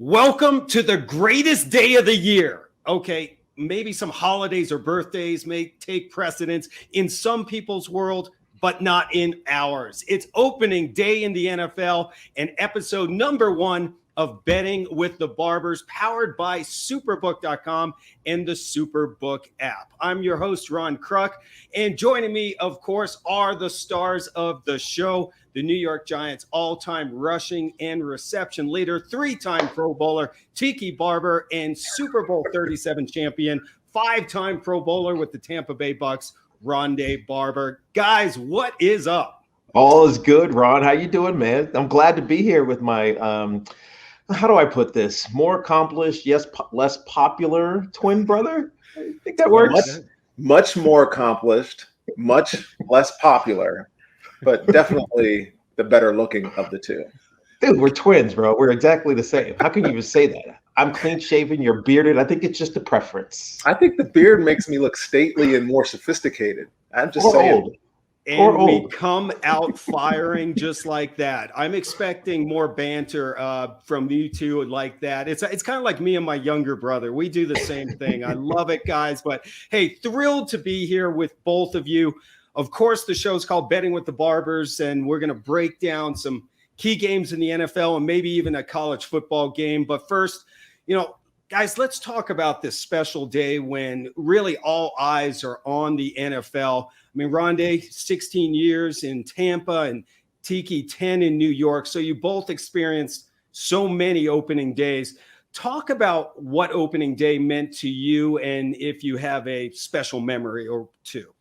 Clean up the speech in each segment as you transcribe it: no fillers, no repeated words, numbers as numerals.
Welcome to the greatest day of the year. Okay, maybe some holidays or birthdays may take precedence in some people's world, but not in ours. It's opening day in the NFL and episode number 1 of Betting with the Barbers, powered by SuperBook.com and the SuperBook app. I'm your host, Ron Kruck, and joining me, of course, are the stars of the show, the New York Giants all-time rushing and reception leader, 3-time Pro Bowler, Tiki Barber, and Super Bowl 37 champion, 5-time Pro Bowler with the Tampa Bay Bucks, Ronde Barber. Guys, what is up? All is good, Ron. How you doing, man? I'm glad to be here with my how do I put this? More accomplished, yes, less popular twin brother. I think that works. Much more accomplished, much less popular, but definitely the better looking of the two. Dude, we're twins, bro. We're exactly the same. How can you even say that? I'm clean shaven, you're bearded. I think it's just a preference. I think the beard makes me look stately and more sophisticated. I'm just saying. Old. And we come out firing just like that. I'm expecting more banter from you two like that. It's kind of like me and my younger brother. We do the same thing. I love it, guys. But hey, thrilled to be here with both of you. Of course, the show's called Betting with the Barbers, and we're going to break down some key games in the NFL and maybe even a college football game. But first, guys, let's talk about this special day when really all eyes are on the NFL. I mean, Ronde, 16 years in Tampa and Tiki, 10 in New York. So you both experienced so many opening days. Talk about what opening day meant to you and if you have a special memory or two.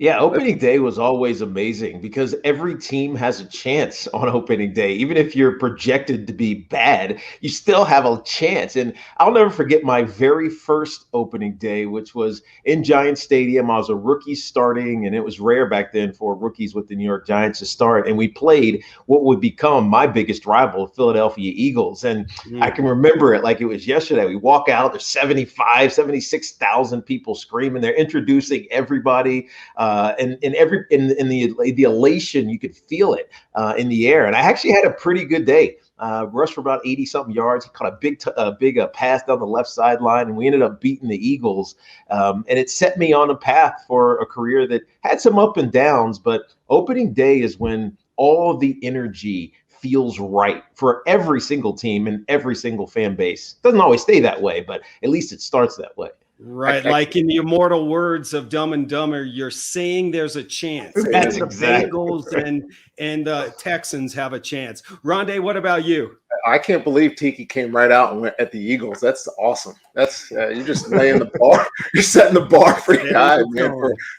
Yeah, opening day was always amazing because every team has a chance on opening day. Even if you're projected to be bad, you still have a chance. And I'll never forget my very first opening day, which was in Giants Stadium. I was a rookie starting, and it was rare back then for rookies with the New York Giants to start. And we played what would become my biggest rival, Philadelphia Eagles. And I can remember it like it was yesterday. We walk out, there's 76,000 people screaming. They're introducing everybody. And in the elation, you could feel it in the air. And I actually had a pretty good day. Rushed for about 80-something yards. He caught a big pass down the left sideline, and we ended up beating the Eagles. And it set me on a path for a career that had some up and downs. But opening day is when all of the energy feels right for every single team and every single fan base. Doesn't always stay that way, but at least it starts that way. Right, like in the immortal words of Dumb and Dumber, you're saying there's a chance. That's and exactly the Bengals and Texans have a chance. Ronde, what about you? I can't believe Tiki came right out and went at the Eagles. That's awesome. That's you're just laying the bar. You're setting the bar for guys, man.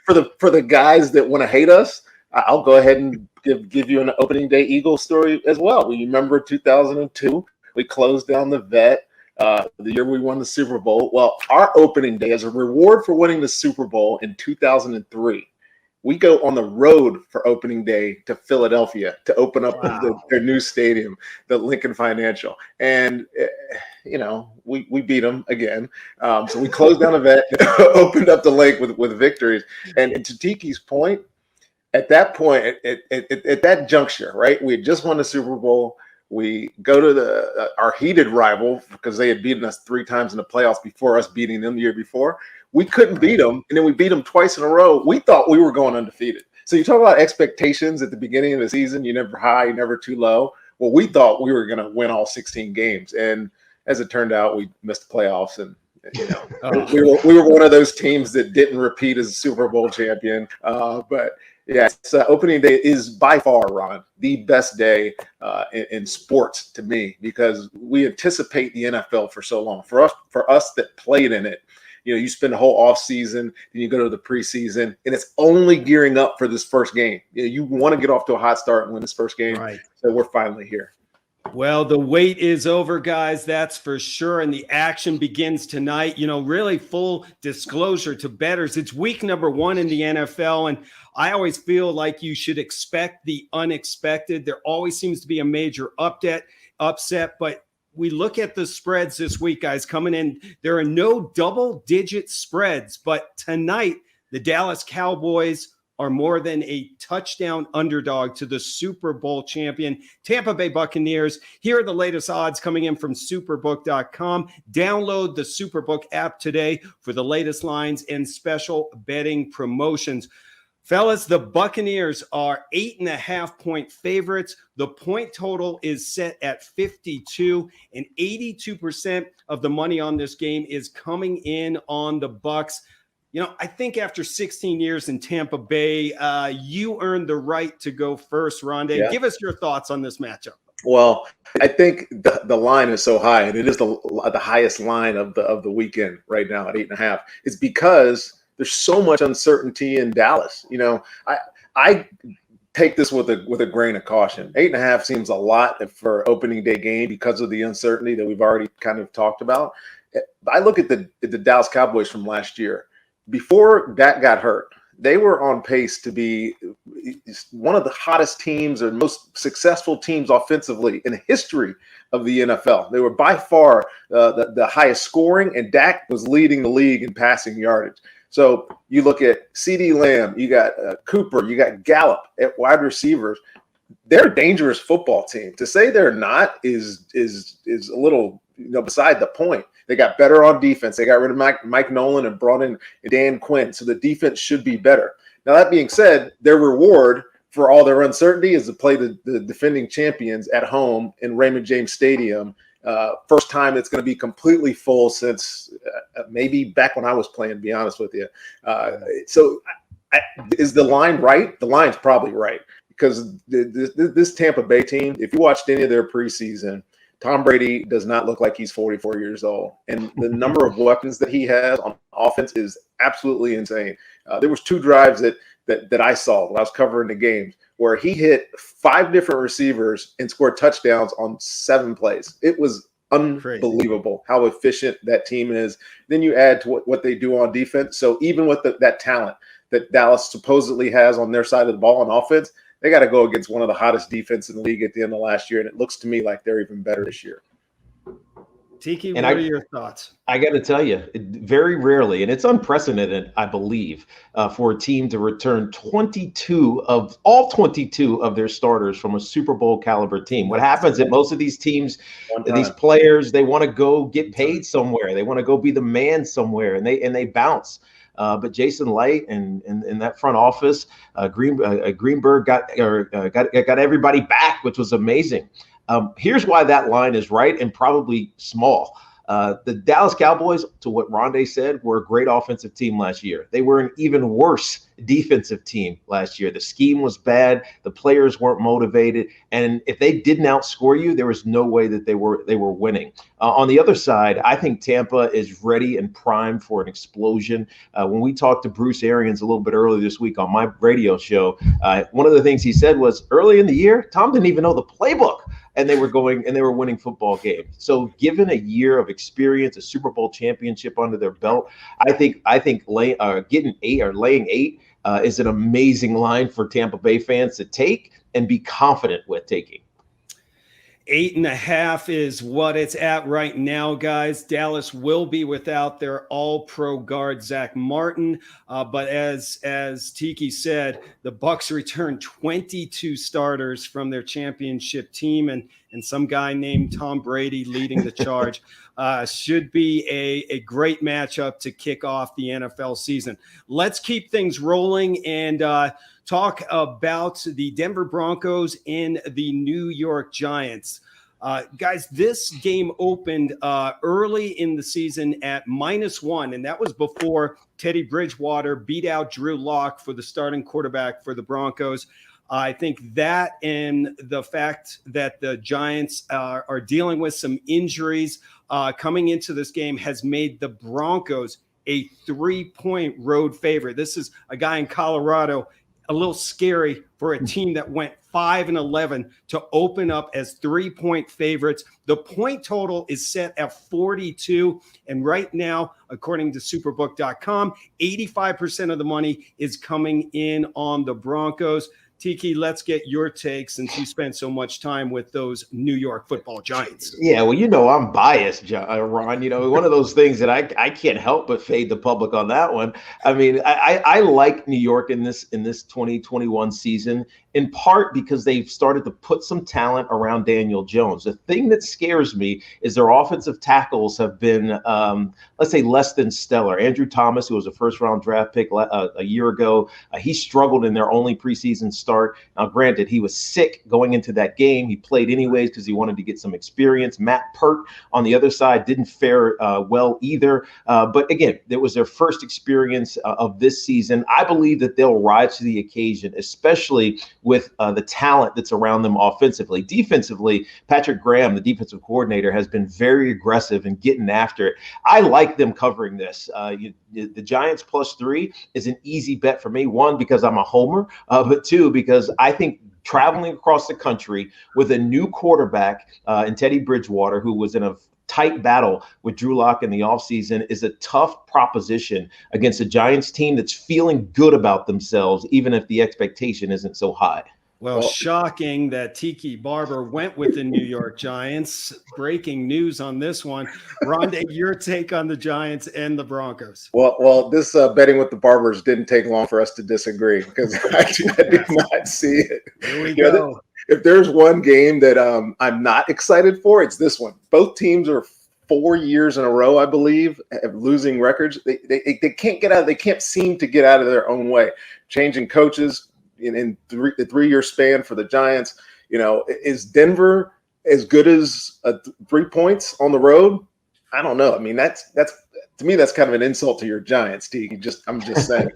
For the guys that want to hate us, I'll go ahead and give you an opening day Eagles story as well. We remember 2002. We closed down the Vet. The year we won the Super Bowl. Well, our opening day, as a reward for winning the Super Bowl in 2003, we go on the road for opening day to Philadelphia to open up their new stadium, the Lincoln Financial. And, we beat them again. So we closed down the Vet, opened up the lake with victories. And to Tiki's point, at that point, at that juncture, right, we had just won the Super Bowl. We go to our heated rival because they had beaten us 3 times in the playoffs before us beating them the year before. We couldn't beat them, and then we beat them twice in a row. We thought we were going undefeated. So you talk about expectations at the beginning of the season. You're never high, you're never too low. Well, we thought we were going to win all 16 games, and as it turned out, we missed the playoffs, and we were one of those teams that didn't repeat as a Super Bowl champion. But yes, opening day is by far, Ron, the best day in sports to me because we anticipate the NFL for so long. For us that played in it, you spend the whole off season, and you go to the preseason, and it's only gearing up for this first game. You want to get off to a hot start and win this first game. Right. So we're finally here. Well, the wait is over, guys. That's for sure. And the action begins tonight. Really full disclosure to bettors. It's week number 1 in the NFL. And I always feel like you should expect the unexpected. There always seems to be a major upset. But we look at the spreads this week, guys, coming in. There are no double-digit spreads. But tonight, the Dallas Cowboys are more than a touchdown underdog to the Super Bowl champion Tampa Bay Buccaneers. Here are the latest odds coming in from SuperBook.com. Download the SuperBook app today for the latest lines and special betting promotions. Fellas, the Buccaneers are 8.5-point favorites. The point total is set at 52, and 82% of the money on this game is coming in on the Bucs. You know, I think after 16 years in Tampa Bay, you earned the right to go first, Ronde. Yeah. Give us your thoughts on this matchup. Well, I think the line is so high, and it is the highest line of the weekend right now at 8.5. It's because there's so much uncertainty in Dallas. You know, I take this with a grain of caution. 8.5 seems a lot for opening day game because of the uncertainty that we've already kind of talked about. I look at the Dallas Cowboys from last year. Before Dak got hurt, they were on pace to be one of the hottest teams or most successful teams offensively in the history of the NFL. They were by far the highest scoring, and Dak was leading the league in passing yardage. So you look at CeeDee Lamb, you got Cooper, you got Gallup at wide receivers. They're a dangerous football team. To say they're not is a little, beside the point. They got better on defense. They got rid of Mike Nolan and brought in Dan Quinn. So the defense should be better. Now, that being said, their reward for all their uncertainty is to play the defending champions at home in Raymond James Stadium. First time it's going to be completely full since maybe back when I was playing, to be honest with you. Is the line right? The line's probably right, because this Tampa Bay team, if you watched any of their preseason, Tom Brady does not look like he's 44 years old. And the number of weapons that he has on offense is absolutely insane. There was 2 drives that I saw when I was covering the games where he hit 5 different receivers and scored touchdowns on 7 plays. It was unbelievable how efficient that team is. Then you add to what they do on defense. So even with that talent that Dallas supposedly has on their side of the ball on offense, they got to go against one of the hottest defenses in the league at the end of last year, and it looks to me like they're even better this year. Tiki, what are your thoughts? I got to tell you, very rarely, and it's unprecedented, I believe, for a team to return 22 of their starters from a Super Bowl caliber team. What happens at most of these teams, these players, they want to go get paid somewhere. They want to go be the man somewhere, and they bounce. But Jason Light and that front office, Greenberg got everybody back, which was amazing. Here's why that line is right and probably small. The Dallas Cowboys, to what Ronde said, were a great offensive team last year. They were an even worse defensive team last year. The scheme was bad. The players weren't motivated. And if they didn't outscore you, there was no way that they were winning. On the other side, I think Tampa is ready and primed for an explosion. When we talked to Bruce Arians a little bit earlier this week on my radio show, one of the things he said was early in the year, Tom didn't even know the playbook. And they were winning football games. So given a year of experience, a Super Bowl championship under their belt, I think getting 8 or laying 8 is an amazing line for Tampa Bay fans to take and be confident with taking. 8.5 is what it's at right now, guys. Dallas will be without their all-pro guard, Zach Martin. But as Tiki said, the Bucs returned 22 starters from their championship team, and some guy named Tom Brady leading the charge. Should be a great matchup to kick off the NFL season. Let's keep things rolling and talk about the Denver Broncos and the New York Giants. Guys, this game opened early in the season at -1, and that was before Teddy Bridgewater beat out Drew Lock for the starting quarterback for the Broncos. I think that and the fact that the Giants are dealing with some injuries coming into this game has made the Broncos a 3-point road favorite. This is a guy in Colorado, a little scary for a team that went 5-11 to open up as 3-point favorites. The point total is set at 42. And right now, according to SuperBook.com, 85% of the money is coming in on the Broncos. Tiki, let's get your take since you spent so much time with those New York Football Giants. Yeah, well, I'm biased, Ron. One of those things that I can't help but fade the public on that one. I mean, I like New York in this 2021 season, in part because they've started to put some talent around Daniel Jones. The thing that scares me is their offensive tackles have been, let's say, less than stellar. Andrew Thomas, who was a first-round draft pick a year ago, he struggled in their only preseason start. Now, granted, he was sick going into that game. He played anyways because he wanted to get some experience. Matt Pert on the other side didn't fare well either. But again, it was their first experience of this season. I believe that they'll rise to the occasion, especially with the talent that's around them offensively. Defensively, Patrick Graham, the defensive coordinator, has been very aggressive in getting after it. I like them covering this. The Giants +3 is an easy bet for me. One, because I'm a homer, but two, because I think traveling across the country with a new quarterback in Teddy Bridgewater, who was in a tight battle with Drew Lock in the offseason, is a tough proposition against a Giants team that's feeling good about themselves, even if the expectation isn't so high. Well, shocking that Tiki Barber went with the New York Giants. Breaking news on this one. Ronde, your take on the Giants and the Broncos. Well, this betting with the Barbers didn't take long for us to disagree because I do not see it. Here we go. If there's one game that I'm not excited for, it's this one. Both teams are 4 years in a row, I believe, of losing records. They can't get out. They can't seem to get out of their own way. Changing coaches in the 3-year span for the Giants. Is Denver as good as 3 points on the road? I don't know. I mean, that's to me, that's kind of an insult to your Giants, T. I'm just saying.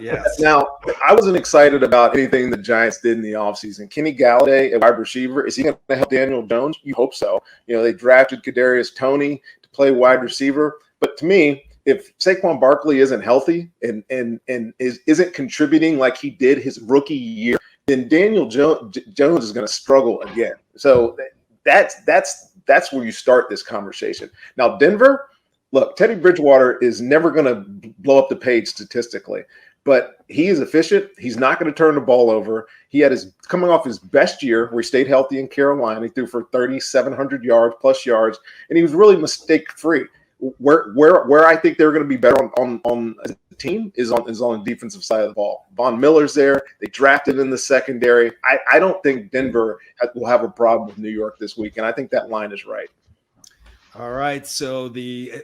Yes. Now, I wasn't excited about anything the Giants did in the offseason. Kenny Galladay, a wide receiver, is he going to help Daniel Jones? You hope so. They drafted Kadarius Toney to play wide receiver. But to me, if Saquon Barkley isn't healthy and isn't contributing like he did his rookie year, then Daniel Jones is going to struggle again. So that's where you start this conversation. Now, Denver, look, Teddy Bridgewater is never going to blow up the page statistically, but he is efficient. He's not going to turn the ball over. He had coming off his best year where he stayed healthy in Carolina. He threw for 3,700 plus yards, and he was really mistake-free. Where I think they're going to be better on as a team is on the defensive side of the ball. Von Miller's there. They drafted in the secondary. I don't think Denver will have a problem with New York this week, and I think that line is right. All right, so the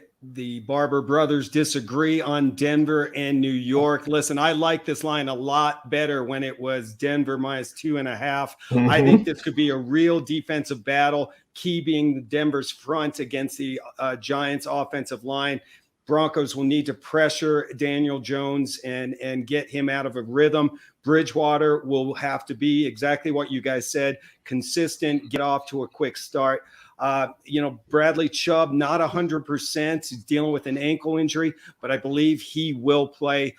Barber brothers disagree on Denver and New York. Listen, I like this line a lot better when it was Denver -2.5. Mm-hmm. I think this could be a real defensive battle, key being the Denver's front against the Giants' offensive line. Broncos will need to pressure Daniel Jones and get him out of a rhythm. Bridgewater will have to be exactly what you guys said, consistent, get off to a quick start. Bradley Chubb, not 100%. He's dealing with an ankle injury, but I believe he will play.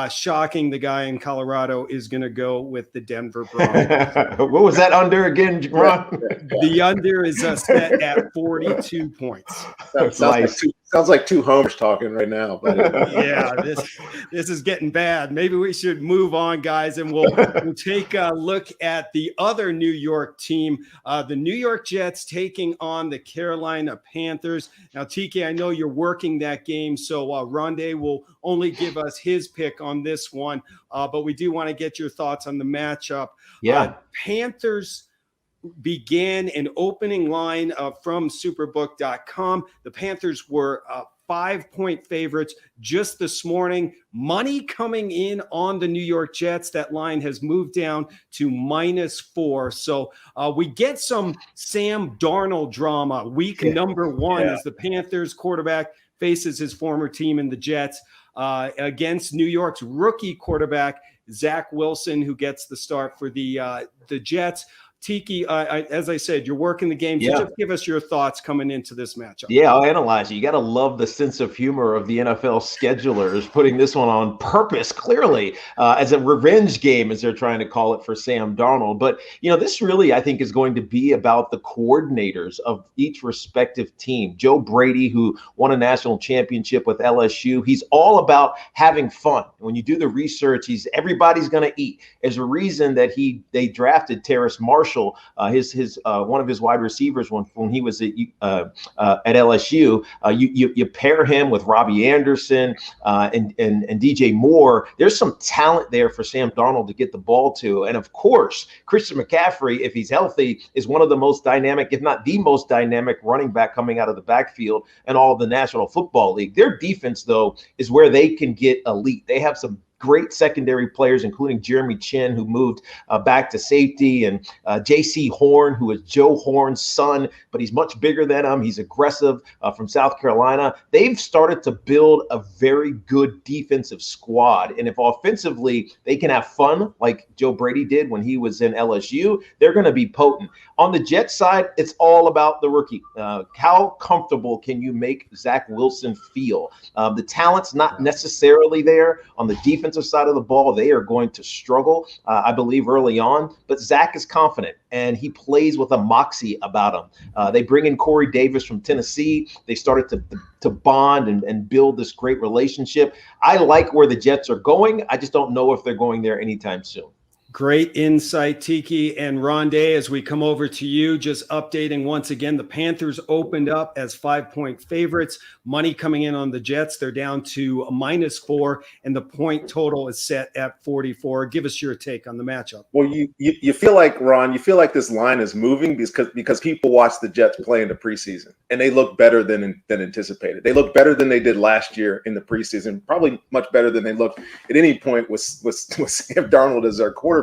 Shocking, the guy in Colorado is going to go with the Denver Broncos. What was that under again, Ron? The under is set at 42 points. Sounds like two homers talking right now. But yeah, this is getting bad. Maybe we should move on, guys, and we'll take a look at the other New York team, the New York Jets taking on the Carolina Panthers. Now, TK, I know you're working that game, so Ronde will only give us his pick on this one, but we do want to get your thoughts on the matchup. Yeah, Panthers began an opening line from SuperBook.com. The Panthers were 5-point favorites just this morning. Money coming in on the New York Jets. That line has moved down to -4. So we get some Sam Darnold drama. Week number 1 as the Panthers quarterback faces his former team in the Jets against New York's rookie quarterback, Zach Wilson, who gets the start for the Jets. Tiki, as I said, you're working the game. So just give us your thoughts coming into this matchup. Yeah, I'll analyze it. You got to love the sense of humor of the NFL schedulers putting this one on purpose, clearly, as a revenge game, as they're trying to call it for Sam Darnold. But, this really, I think, is going to be about the coordinators of each respective team. Joe Brady, who won a national championship with LSU, he's all about having fun. When you do the research, everybody's going to eat. There's a reason that they drafted Terrace Marshall, his one of his wide receivers when he was at LSU. You pair him with Robbie Anderson and DJ Moore. There's some talent there for Sam Darnold to get the ball to, and of course, Christian McCaffrey, if he's healthy, is one of the most dynamic, if not the most dynamic, running back coming out of the backfield in all of the National Football League. Their defense, though, is where they can get elite. They have some great secondary players, including Jeremy Chin, who moved back to safety, and J.C. Horn, who is Joe Horn's son, but he's much bigger than him. He's aggressive from South Carolina. They've started to build a very good defensive squad. And if offensively they can have fun like Joe Brady did when he was in LSU, they're going to be potent. On the Jets side, it's all about the rookie. How comfortable can you make Zach Wilson feel? The talent's not necessarily there on the defensive side of the ball. They are going to struggle, I believe, early on. But Zach is confident, and he plays with a moxie about him. They bring in Corey Davis from Tennessee. They started to bond and build this great relationship. I like where the Jets are going. I just don't know if they're going there anytime soon. Great insight, Tiki. And Ronde, as we come over to you, just updating once again, the Panthers opened up as 5-point favorites. Money coming in on the Jets. They're down to a -4, and the point total is set at 44. Give us your take on the matchup. Well, you feel like, Ron, you feel like this line is moving because people watch the Jets play in the preseason, and they look better than anticipated. They look better than they did last year in the preseason, probably much better than they looked at any point with Sam Darnold as their quarterback.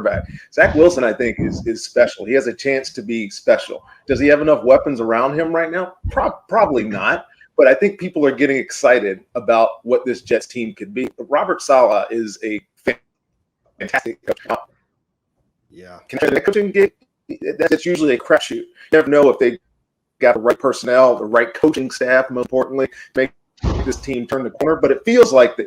Zach Wilson, I think, is special. He has a chance to be special. Does he have enough weapons around him right now? Probably not. But I think people are getting excited about what this Jets team could be. Robert Saleh is a fantastic coach. Yeah. Can the coaching gig? That's usually a crapshoot. You never know if they got the right personnel, the right coaching staff, most importantly, to make this team turn the corner, but it feels like they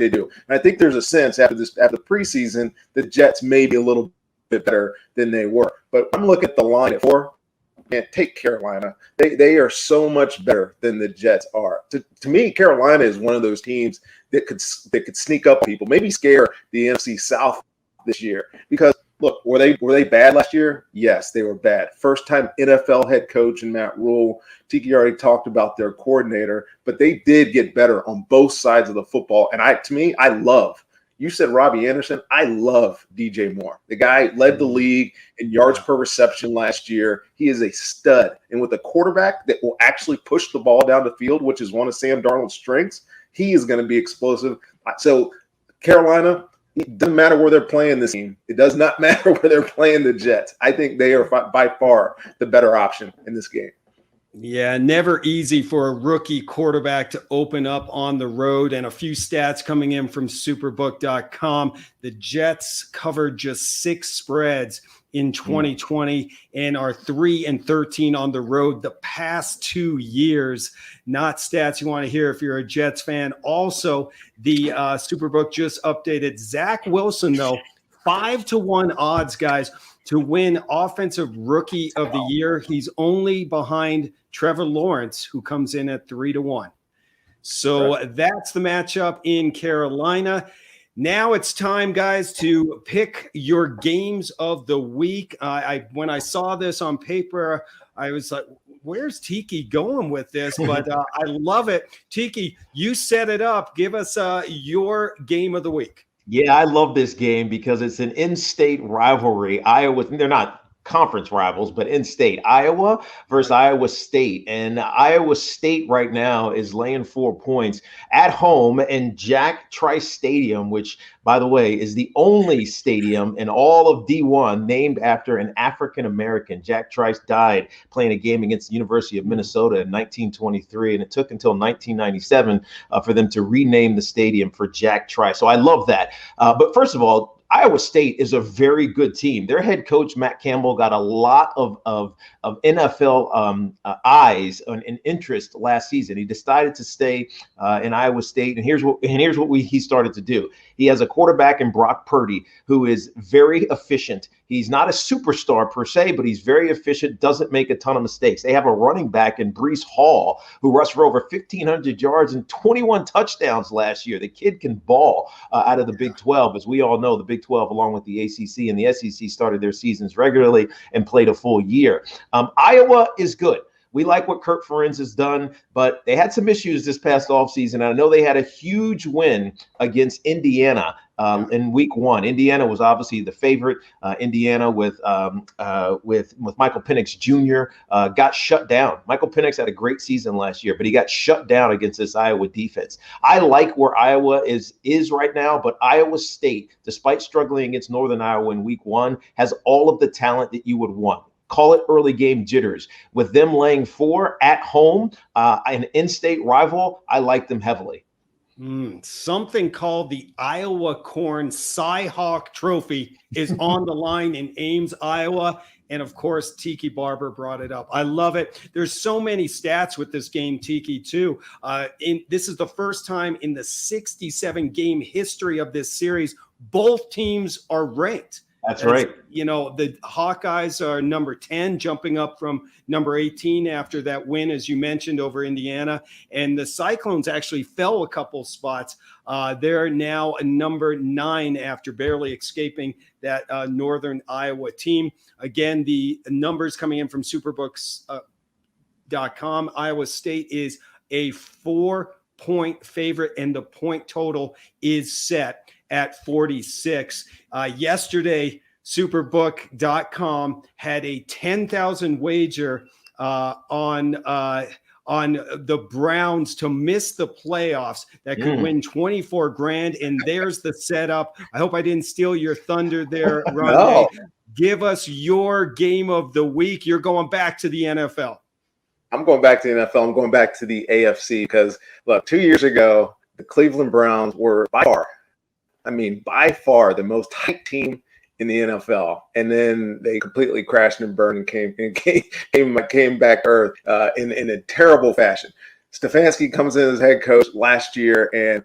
do. And I think there's a sense after the preseason, the Jets may be a little bit better than they were. But I'm looking at the line at 4. Man, take Carolina. They are so much better than the Jets are. To me, Carolina is one of those teams that could sneak up people, maybe scare the NFC South this year. Because look, were they bad last year? Yes, they were bad. First time NFL head coach in Matt Rule. Tiki already talked about their coordinator, but they did get better on both sides of the football. And I love. You said Robbie Anderson. I love DJ Moore. The guy led the league in yards per reception last year. He is a stud. And with a quarterback that will actually push the ball down the field, which is one of Sam Darnold's strengths, he is going to be explosive. So Carolina, it doesn't matter where they're playing this team. It does not matter where they're playing the Jets. I think they are by far the better option in this game. Yeah, never easy for a rookie quarterback to open up on the road. And a few stats coming in from SuperBook.com. The Jets covered just 6 spreads in 2020 and are 3-13 on the road the past 2 years. Not stats you want to hear if you're a Jets fan. Also, the SuperBook just updated Zach Wilson, though, 5-1 odds, guys, to win Offensive Rookie of the Year. He's only behind Trevor Lawrence, who comes in at 3-1. So that's the matchup in Carolina. Now it's time, guys, to pick your games of the week. When I saw this on paper, I was like, where's Tiki going with this? But I love it. Tiki, you set it up. Give us your game of the week. Yeah, I love this game because it's an in-state rivalry. They're not conference rivals, but in-state, Iowa versus Iowa State. And Iowa State right now is laying 4 points at home in Jack Trice Stadium, which, by the way, is the only stadium in all of D1 named after an African-American. Jack Trice died playing a game against the University of Minnesota in 1923, and it took until 1997 for them to rename the stadium for Jack Trice. So I love that. But first of all, Iowa State is a very good team. Their head coach, Matt Campbell, got a lot of NFL eyes and interest last season. He decided to stay in Iowa State, and here's what he started to do. He has a quarterback in Brock Purdy who is very efficient. He's not a superstar per se, but he's very efficient, doesn't make a ton of mistakes. They have a running back in Breece Hall who rushed for over 1,500 yards and 21 touchdowns last year. The kid can ball out of the Big 12. As we all know, the Big 12, along with the ACC and the SEC, started their seasons regularly and played a full year. Iowa is good. We like what Kirk Ferentz has done, but they had some issues this past offseason. I know they had a huge win against Indiana in week 1. Indiana was obviously the favorite. Indiana with Michael Penix Jr. Got shut down. Michael Penix had a great season last year, but he got shut down against this Iowa defense. I like where Iowa is right now, but Iowa State, despite struggling against Northern Iowa in week 1, has all of the talent that you would want. Call it early game jitters. With them laying 4 at home, an in-state rival, I like them heavily. Something called the Iowa Corn Cy-Hawk Trophy is on the line in Ames, Iowa. And of course, Tiki Barber brought it up. I love it. There's so many stats with this game, Tiki, too. This is the first time in the 67 game history of this series, both teams are ranked. That's right. You know, the Hawkeyes are number 10, jumping up from number 18 after that win, as you mentioned, over Indiana. And the Cyclones actually fell a couple spots. They're now a number 9 after barely escaping that Northern Iowa team. Again, the numbers coming in from SuperBooks.com. Iowa State is a 4-point favorite, and the point total is set at 46. Yesterday, SuperBook.com had a 10,000 wager on the Browns to miss the playoffs that could win 24 grand. And there's the setup. I hope I didn't steal your thunder there, Ron. No. Give us your game of the week. You're going back to the NFL. I'm going back to the NFL. I'm going back to the AFC because, look, 2 years ago, the Cleveland Browns were by far the most hyped team in the NFL, and then they completely crashed and burned and came back to earth in a terrible fashion. Stefanski comes in as head coach last year, and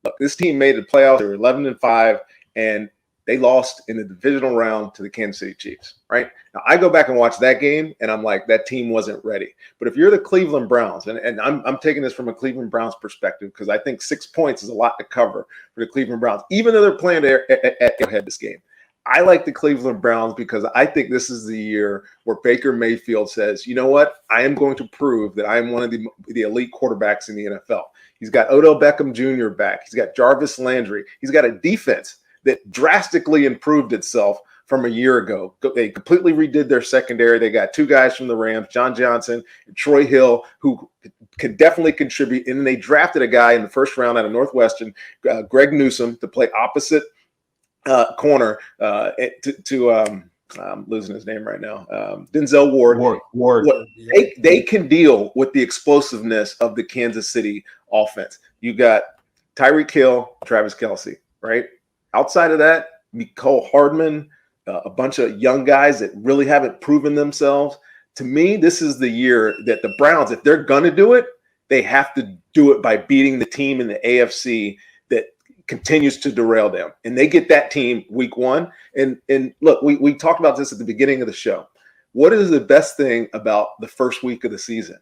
look, this team made the playoffs. They were 11-5, and they lost in the divisional round to the Kansas City Chiefs. Right now, I go back and watch that game, and I'm like, that team wasn't ready. But if you're the Cleveland Browns, and I'm taking this from a Cleveland Browns perspective because I think 6 points is a lot to cover for the Cleveland Browns, even though they're playing at Arrowhead this game. I like the Cleveland Browns because I think this is the year where Baker Mayfield says, you know what, I am going to prove that I am one of the elite quarterbacks in the NFL. He's got Odell Beckham Jr. back. He's got Jarvis Landry. He's got a defense that drastically improved itself from a year ago. They completely redid their secondary. They got 2 guys from the Rams, John Johnson and Troy Hill, who can definitely contribute. And then they drafted a guy in the first round out of Northwestern, Greg Newsome, to play opposite corner I'm losing his name right now. Denzel Ward. They can deal with the explosiveness of the Kansas City offense. You got Tyreek Hill, Travis Kelce, right? Outside of that, Mecole Hardman, a bunch of young guys that really haven't proven themselves. To me, this is the year that the Browns, if they're going to do it, they have to do it by beating the team in the AFC that continues to derail them. And they get that team week 1. And look, we talked about this at the beginning of the show. What is the best thing about the first week of the season?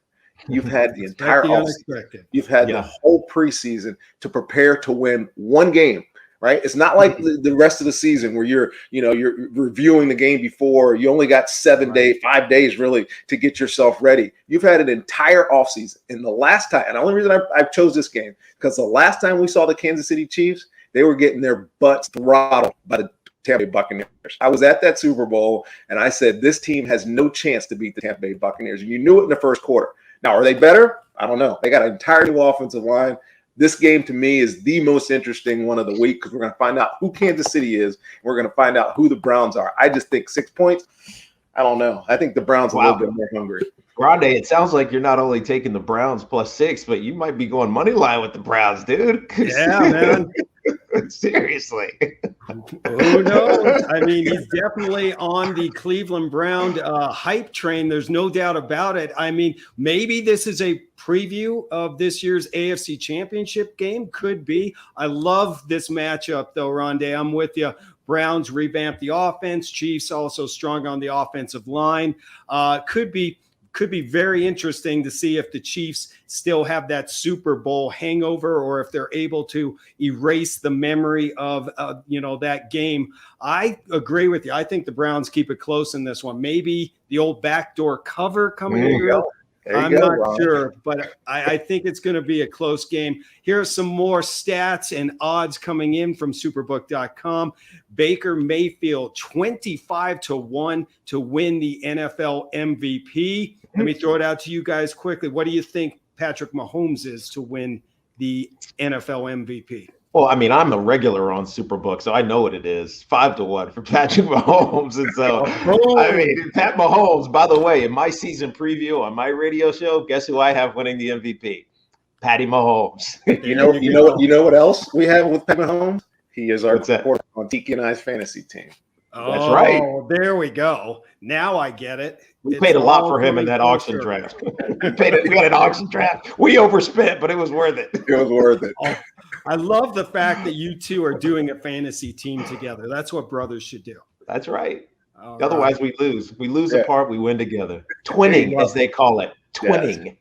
You've had the entire offseason. You've had the whole preseason to prepare to win one game. Right? It's not like the rest of the season where you're reviewing the game before. You only got 5 days really to get yourself ready. You've had an entire offseason. And the last time, and the only reason I chose this game, because the last time we saw the Kansas City Chiefs, they were getting their butts throttled by the Tampa Bay Buccaneers. I was at that Super Bowl, and I said, this team has no chance to beat the Tampa Bay Buccaneers. And you knew it in the first quarter. Now, are they better? I don't know. They got an entire new offensive line. This game, to me, is the most interesting one of the week because we're going to find out who Kansas City is. And we're going to find out who the Browns are. I just think 6 points, I don't know. I think the Browns are a little bit more hungry. Ronde, it sounds like you're not only taking the Browns +6, but you might be going money line with the Browns, dude. Yeah, man. Seriously. Who knows? I mean, he's definitely on the Cleveland Brown hype train. There's no doubt about it. I mean, maybe this is a preview of this year's AFC Championship game. Could be. I love this matchup, though, Ronde. I'm with you. Browns revamp the offense. Chiefs also strong on the offensive line. Could be very interesting to see if the Chiefs still have that Super Bowl hangover or if they're able to erase the memory of that game. I agree with you. I think the Browns keep it close in this one. Maybe the old backdoor cover coming through. I'm not sure, but I think it's going to be a close game. Here are some more stats and odds coming in from SuperBook.com. Baker Mayfield, 25-1 to win the NFL MVP. Let me throw it out to you guys quickly. What do you think Patrick Mahomes is to win the NFL MVP? Well, I mean, I'm a regular on SuperBook, so I know what it is. 5-1 for Patrick Mahomes. And so, I mean, Pat Mahomes, by the way, in my season preview on my radio show, guess who I have winning the MVP? Patty Mahomes. You know what else we have with Pat Mahomes? He is our quarterback on Tiki and I's fantasy team. That's right. There we go. Now I get it. We paid a lot for him in that auction draft. We got an auction draft. We overspent, but it was worth it. It was worth it. I love the fact that you two are doing a fantasy team together. That's what brothers should do. That's right. Otherwise, we lose. We lose apart, we win together. Twinning, as they call it. Twinning. Yes.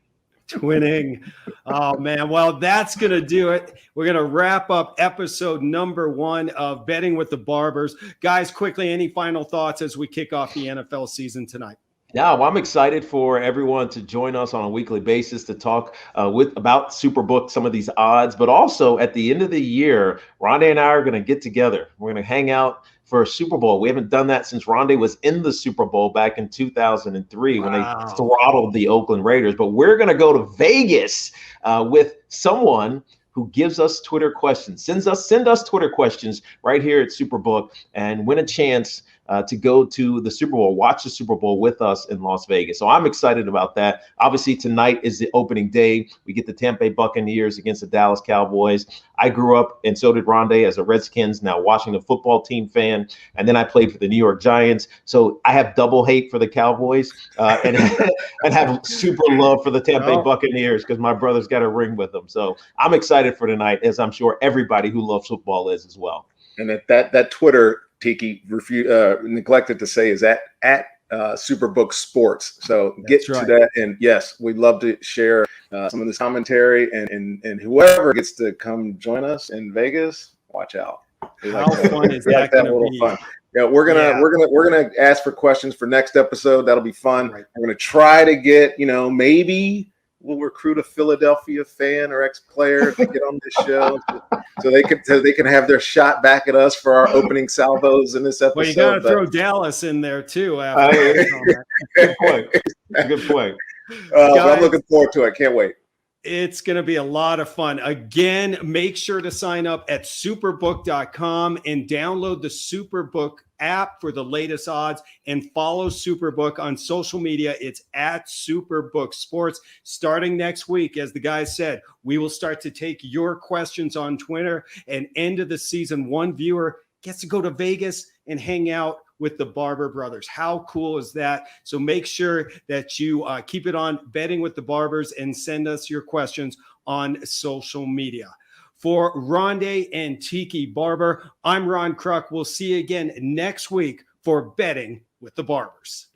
Twinning. Oh, man. Well, that's going to do it. We're going to wrap up episode number 1 of Betting with the Barbers. Guys, quickly, any final thoughts as we kick off the NFL season tonight? Yeah, well, I'm excited for everyone to join us on a weekly basis to talk about SuperBook, some of these odds, but also at the end of the year, Ronde and I are going to get together. We're going to hang out for a Super Bowl. We haven't done that since Ronde was in the Super Bowl back in 2003 when they throttled the Oakland Raiders. But we're going to go to Vegas with someone who gives us Twitter questions, send us Twitter questions right here at SuperBook and win a chance to go to the Super Bowl, watch the Super Bowl with us in Las Vegas. So I'm excited about that. Obviously, tonight is the opening day. We get the Tampa Bay Buccaneers against the Dallas Cowboys. I grew up, and so did Ronde, as a Redskins, now Washington football team fan. And then I played for the New York Giants. So I have double hate for the Cowboys and have super love for the Tampa Bay Buccaneers because my brother's got a ring with them. So I'm excited for tonight, as I'm sure everybody who loves football is as well. And that Twitter, Tiki neglected to say, is at SuperBook Sports. So get to that. And yes, we'd love to share some of this commentary and whoever gets to come join us in Vegas, watch out. How fun is that going to be? Fun. Yeah, we're gonna ask for questions for next episode. That'll be fun. Right. We're gonna try to get, maybe we'll recruit a Philadelphia fan or ex-player to get on this show, so they can have their shot back at us for our opening salvos in this episode. Well, you got to throw Dallas in there too. Good point. Good point. I'm looking forward to it. Can't wait. It's going to be a lot of fun. Again, make sure to sign up at superbook.com and download the SuperBook app for the latest odds, and follow SuperBook on social media. It's at SuperBook Sports. Starting next week, as the guys said, we will start to take your questions on Twitter, and end of the season, one viewer gets to go to Vegas and hang out with the Barber brothers. How cool is that? So make sure that you keep it on Betting with the Barbers and send us your questions on social media. For Ronde and Tiki Barber, I'm Ron Kruck. We'll see you again next week for Betting with the Barbers.